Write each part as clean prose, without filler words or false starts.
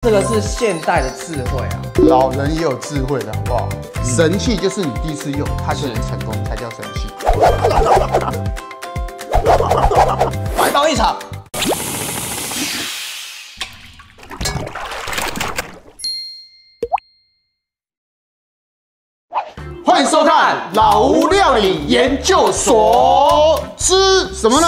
这个是现代的智慧啊，老人也有智慧的好不好？神器就是你第一次用，它就能成功，才叫神器。白忙一场。欢迎收看老吴料理研究所。吃什么呢？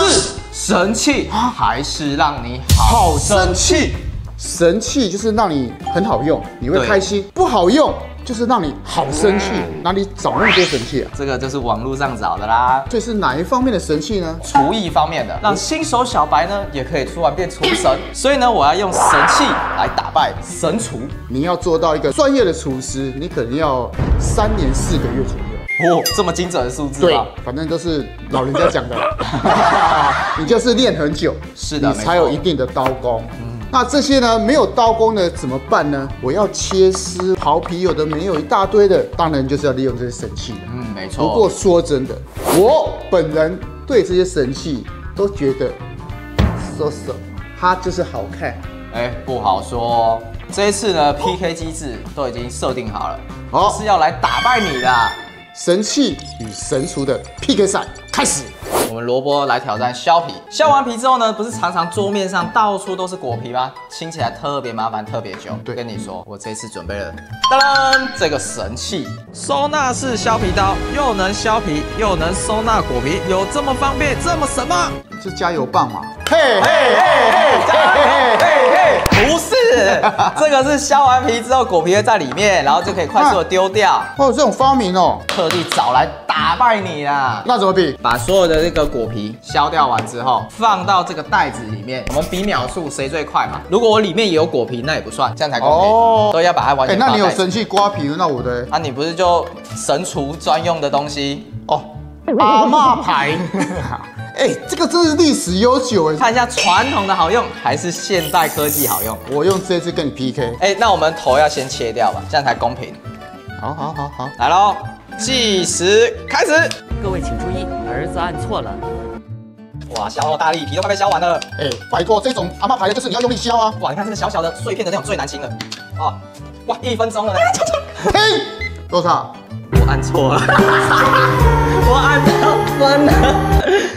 神器还是让你好生气。神器就是让你很好用，你会开心；不好用就是让你好生气。哪里找那么多神器啊？这个就是网络上找的啦。这是哪一方面的神器呢？厨艺方面的，让新手小白呢也可以突然变厨神。所以呢，我要用神器来打败神厨。你要做到一个专业的厨师，你可能要3年4个月左右。哦，这么精准的数字对，反正都是老人家讲的。你就是练很久，是的，你才有一定的刀工。那这些呢，没有刀工的怎么办呢？我要切丝、刨皮，有的没有一大堆的，当然就是要利用这些神器了。没错。不过说真的，我本人对这些神器都觉得它就是好看。不好说哦。这一次呢 ，PK 机制都已经设定好了，是要来打败你的。神器与神厨的 PK 赛开始。我们萝卜来挑战削皮，削完皮之后呢，不是常常桌面上到处都是果皮吗？清起来特别麻烦，特别久。对，跟你说，我这次准备了，当当，这个神器，收纳式削皮刀，又能削皮，又能收纳果皮，有这么方便，这么神吗？是加油棒嘛？嘿，不是，这个是削完皮之后，果皮会在里面，然后就可以快速的丢掉。哦，这种发明哦，特地找来打败你啦。那怎么比？把所有的这个果皮削掉完之后，放到这个袋子里面，我们比秒数谁最快嘛。如果我里面也有果皮，那也不算，这样才公平。哦，都要把它完全。那你有神器刮皮，那我的？你不是就神厨专用的东西哦？阿嬷牌。这个真是历史悠久。看一下传统的好用还是现代科技好用？我用这次跟你 PK。那我们头要先切掉吧，这样才公平。好，来喽，计时开始。各位请注意，儿子按错了。哇，削好大力，皮都快被削完了。拜托，这种阿嬷牌的就是你要用力削啊。哇，你看这个小小的碎片的那种最难清了。哇，1分钟了呢。停，多少？我按错了。我按到分了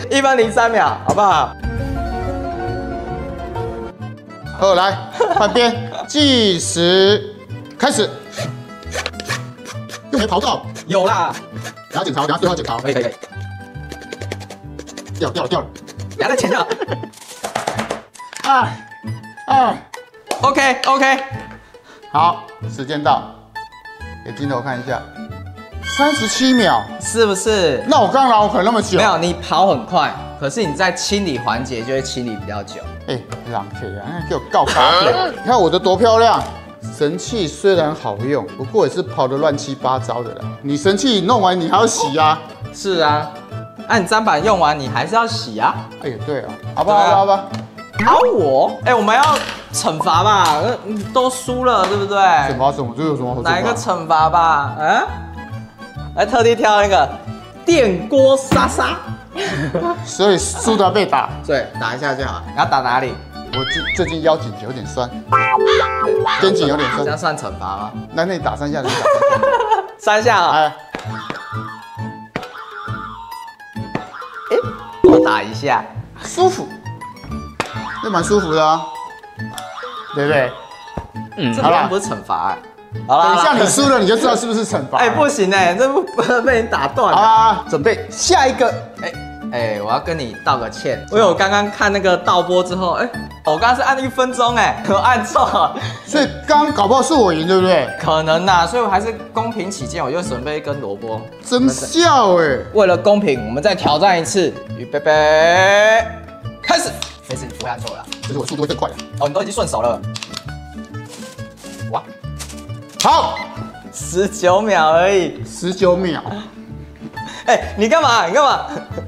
，1分03秒，好不好？来，换边，计时开始。又没刨到，有啦。等下检查，等下最后检查。可以。掉了。等下再剪掉。OK。好，时间到，给镜头看一下。37秒，是不是？那我刚刚我可能那么久。没有，你跑很快，可是你在清理环节就会清理比较久。浪费啊！给我告卡片。你看我的多漂亮！神器虽然好用，不过也是跑得乱七八糟的啦。你神器弄完你还要洗啊？是啊，你砧板用完你还是要洗啊。对啊，好吧。我们要惩罚吧？都输了，对不对？惩罚什么？这有什么好惩罚？哪一个惩罚吧？来特地挑那个电锅沙沙，所以输的被打。对，打一下就好。你要打哪里？我最近腰颈有点酸，肩颈有点酸。这样算惩罚吗？那你打3下，你打3下啊？我打一下，舒服，这蛮舒服的啊，对不对？这好像不是惩罚好了，等一下你输了你就知道是不是惩罚。不行这不能被你打断。好啦，准备下一个。我要跟你道个歉，因为我刚刚看那个倒播之后，我刚刚是按1分钟我按错了，所以刚搞不好是我赢，对不对？可能啦，所以我还是公平起见，我就准备一根萝卜。真笑为了公平，我们再挑战一次，预备，开始。没事，你不会按错了。这是我速度会更快的。你都已经顺手了。哇，好，19秒而已。19秒。你干嘛？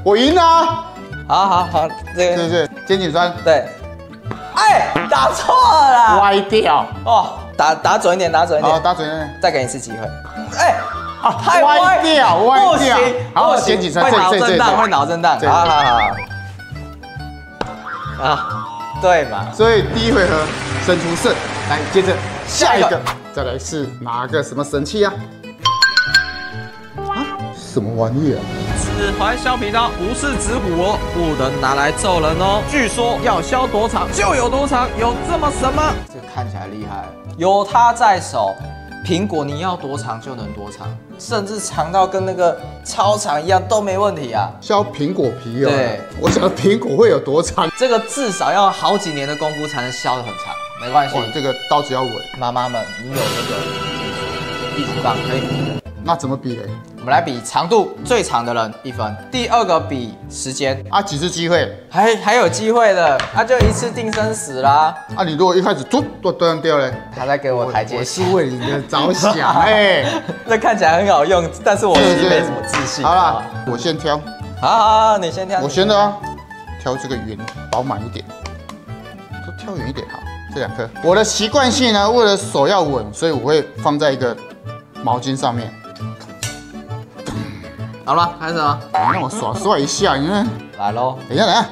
我赢了。好，这个对，肩颈酸。对。打错了。歪掉。打准一点。好，打准一点。再给你一次机会。太歪掉。不行。好，肩颈酸。会脑震荡。好。对嘛。所以第一回合神厨胜。来，接着下一个，再来是拿个什么神器啊？啊，什么玩意啊？指环削皮刀不是指虎哦，不能拿来揍人哦。据说要削多长就有多长，有这么神吗？这看起来厉害，有它在手，苹果你要多长就能多长，甚至长到跟那个超长一样都没问题啊。削苹果皮哦。对，我想苹果会有多长？这个至少要好几年的功夫才能削得很长，没关系。这个刀子要稳。妈妈们，你有这个艺术棒可以比的。那怎么比嘞？我们来比长度，最长的人1分。第二个比时间啊，几次机会？还有机会的，那就一次定生死啦。啊，你如果一开始都断掉嘞，他在给我台阶下，我是为你的着想哎。那看起来很好用，但是我自己没什么自信。好了，我先挑。好，你先挑。我先的啊，挑这个圆饱满一点，都挑圆一点好。这2颗，我的习惯性呢，为了手要稳，所以我会放在一个毛巾上面。好了，开始了。让我耍帅一下，你看。来喽。等一下，等一下。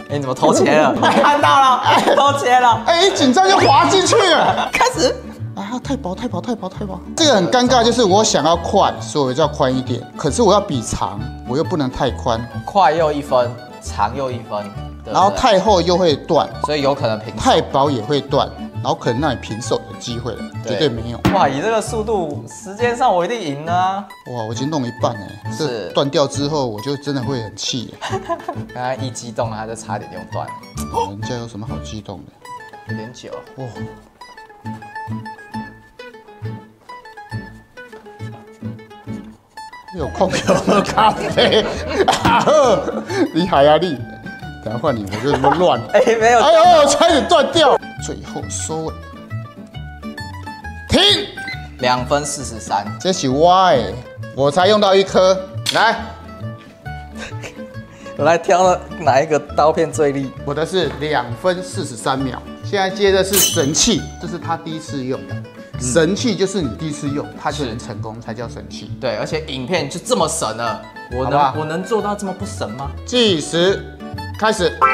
哎，你怎么偷切了？我看到了，偷切了。哎，紧张就滑进去了。开始。啊，太薄。这个很尴尬，就是我想要快，所以我就要宽一点。可是我要比长，我又不能太宽。快又1分，长又1分。然后太厚又会断，所以有可能平手。太薄也会断，然后可能让你平手的机会了，绝对没有。哇，以这个速度，时间上我一定赢了啊！哇，我已经弄一半哎，这断掉之后，我就真的会很气。刚才一激动，他就差点用断了。人家有什么好激动的？有点久。哇。有空给我喝咖啡，厉害啊你！等下换你，我就这么乱。哎，没有。哎呦，差点断掉。最后收尾，停。2分43。这是我哎，我才用到1颗。来，我来挑了哪一个刀片最利？我的是2分43秒。现在接的是神器，这是他第一次用的。神器就是你第一次用，它就能成功，才叫神器。对，而且影片就这么神了，我能做到这么不神吗？计时开始。哇！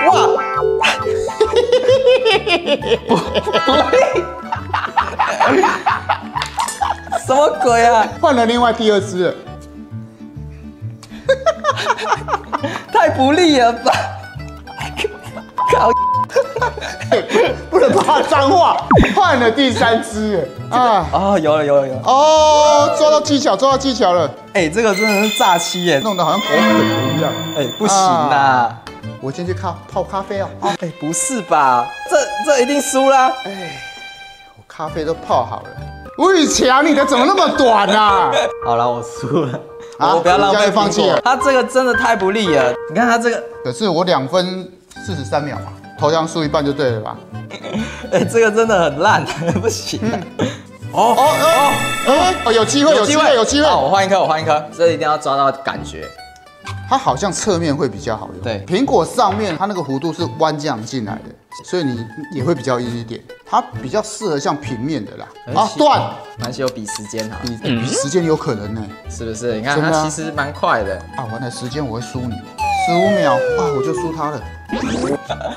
什么鬼啊？换了另外第2支了。太不利了吧！靠！不能骂脏话，换了第3支啊！哦，有了。哦，抓到技巧了。哎，这个真的是诈欺耶，弄得好像狗啃一样。哎，不行啦！我先去泡咖啡哦。哎，不是吧？这一定输啦！哎，我咖啡都泡好了。魏强，你的怎么那么短啊？好了，我输了。我不要浪费，放弃了。他这个真的太不利了。你看他这个，可是我2分43秒嘛。投降输一半就对了吧？哎，这个真的很烂，不行。有机会。我换一颗，这一定要抓到感觉。它好像侧面会比较好用。对，苹果上面它那个弧度是弯这样进来的，所以你也会比较硬一点。它比较适合像平面的啦。啊，断。蛮有比时间哈，比时间有可能呢，是不是？你看它其实蛮快的。啊，完了，时间我会输你，15秒啊，我就输他了。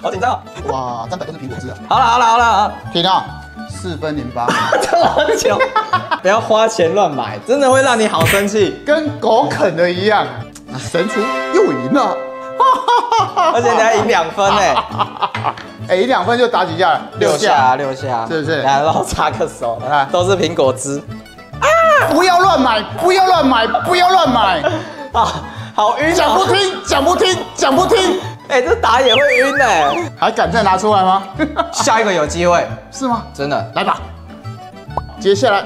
好紧张！哇，300都是苹果汁啊！好了，停啊！4分08秒，这么久，不要花钱乱买，真的会让你好生气，跟狗啃的一样。神厨又赢了，而且你还赢2分呢。哎，赢2分就打几下？6下，是不是？来，让我擦个手，都是苹果汁。不要乱买！啊，好晕！讲不听！哎，这打也会晕哎，还敢再拿出来吗？下一个有机会，是吗？真的，来吧。接下来，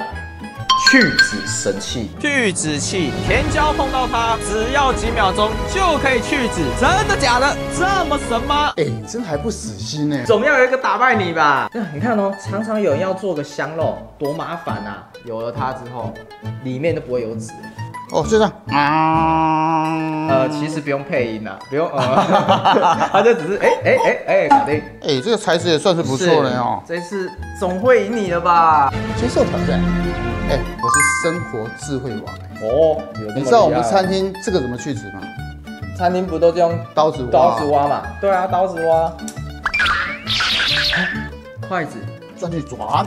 去籽神器，去籽器，甜椒碰到它，只要几秒钟就可以去籽，真的假的？这么神吗？哎，真还不死心呢。总要有一个打败你吧？你看哦，常常有人要做个香肉，多麻烦啊！有了它之后，里面都不会有籽。哦，就这样啊。其实不用配音啦，不用它就只是搞定。哎，这个材质也算是不错了哦。这次总会赢你了吧？接受挑战。哎，我是生活智慧王哎。哦，你知道我们餐厅这个怎么去籽吗？餐厅不都是用刀子挖嘛？对啊，刀子挖。筷子转去抓，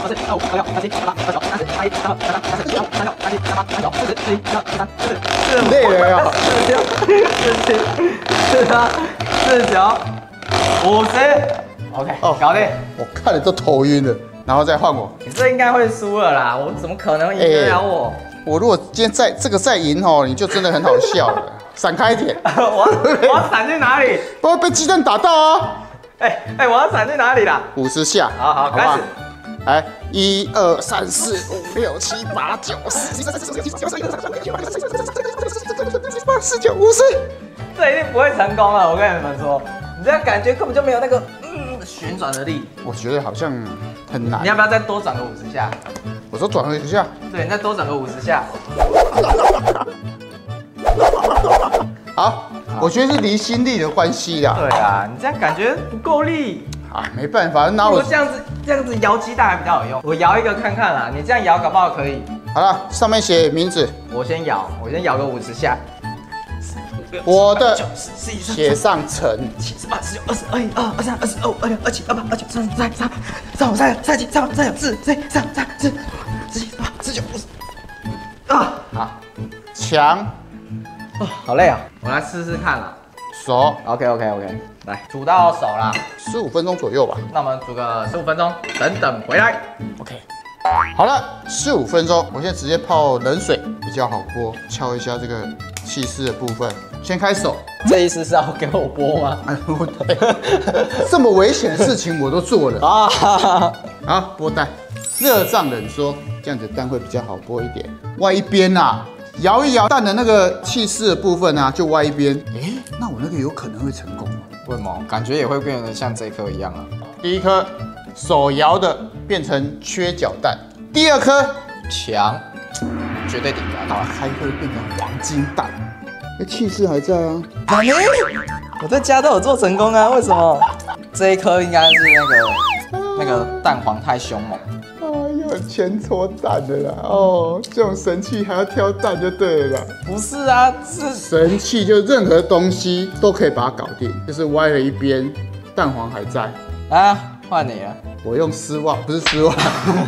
累了呀，49，50，OK，哦搞定。我看了都头晕了，然后再换我。你这应该会输了啦，我怎么可能赢得了我？我如果今天再赢哦，你就真的很好笑了。闪开一点，我要闪去哪里？不会被鸡蛋打到啊！我要闪去哪里啦50下，好，开始。来，1、2、3、4、5、6、7、8、9、10、19、50。这一定不会成功了，我跟你们说，你这样感觉根本就没有那个旋转的力。我觉得好像很难。你要不要再多转个50下？我说转回一下。对，你再多转个50下。好，我觉得是离心力的关系啦。对啊，你这样感觉不够力。啊，没办法，那我如果这样子摇鸡蛋还比较好用。我摇一个看看啦，你这样摇搞不好可以。好了，上面写名字，我先摇个50下。我的写上陈。7、8、19、20、21、22、23、25、26、27、28、29、30、31、32、33、34、35、36、37、38、39、50。啊，好强，好累啊！我来试试看啦。熟， OK，来煮到手啦。 15分钟左右吧。那我们煮个15分钟，等回来。 OK，好了，15分钟，我现在直接泡冷水比较好剥，敲一下这个气势的部分。先开手，这意思是要给我剥吗？哎，这么危险的事情我都做了啊！好，剥蛋，热胀冷缩，这样子蛋会比较好剥一点。外一边啊，摇一摇蛋的那个气势的部分啊，就外一边。哎，那我那个有可能会成功吗？为什么？感觉也会变得像这颗一样啊。第一颗手摇的变成缺角蛋，第二颗强，绝对顶得到。还会变成黄金蛋。那气势还在啊！我在家都有做成功啊，为什么？这一颗应该是那个蛋黄太凶猛。有钱搓蛋的啦！哦，这种神器还要挑蛋就对了啦。不是啊，是神器，就任何东西都可以把它搞定，就是歪了一边，蛋黄还在。啊，换你了。我用丝袜，不是丝袜，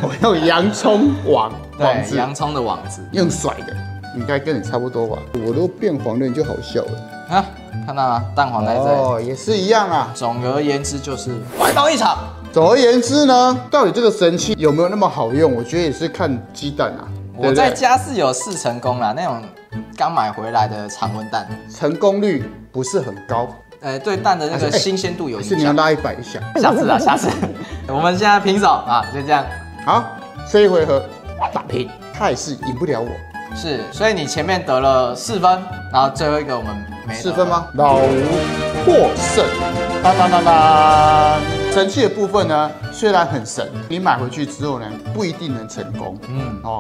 我用洋葱网对，洋葱的网子，用甩的，应该跟你差不多吧？我都变黄了，你就好笑了。啊，看到吗？蛋黄在这里。哦，也是一样啊。总而言之就是白忙一场。总而言之呢，到底这个神器有没有那么好用？我觉得也是看鸡蛋啊。我在家是有试成功啦，那种刚买回来的常温蛋，成功率不是很高。对蛋的那个新鲜度有影响。是你要拉100下。下次啊，下次。我们现在平手啊，就这样。好，这一回合打平，他也是赢不了我。是，所以你前面得了4分，然后最后一个我们没4分吗？老吴获胜。当当当当。神器的部分呢，虽然很神，你买回去之后呢，不一定能成功。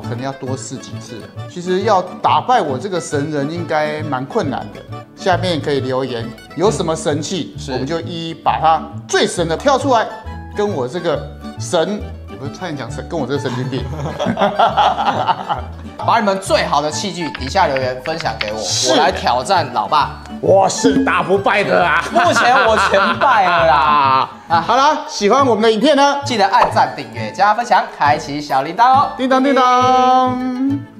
可能要多试几次。其实要打败我这个神人，应该蛮困难的。下面可以留言，有什么神器，我们就一一把它最神的挑出来，跟我这个神，我差点讲神，跟我这个神经病。把你们最好的器具底下留言分享给我，我来挑战老爸。我是打不败的啊！目前我全败了啦！好了，喜欢我们的影片呢，记得按赞、订阅、加分享，开启小铃铛哦！叮当叮当。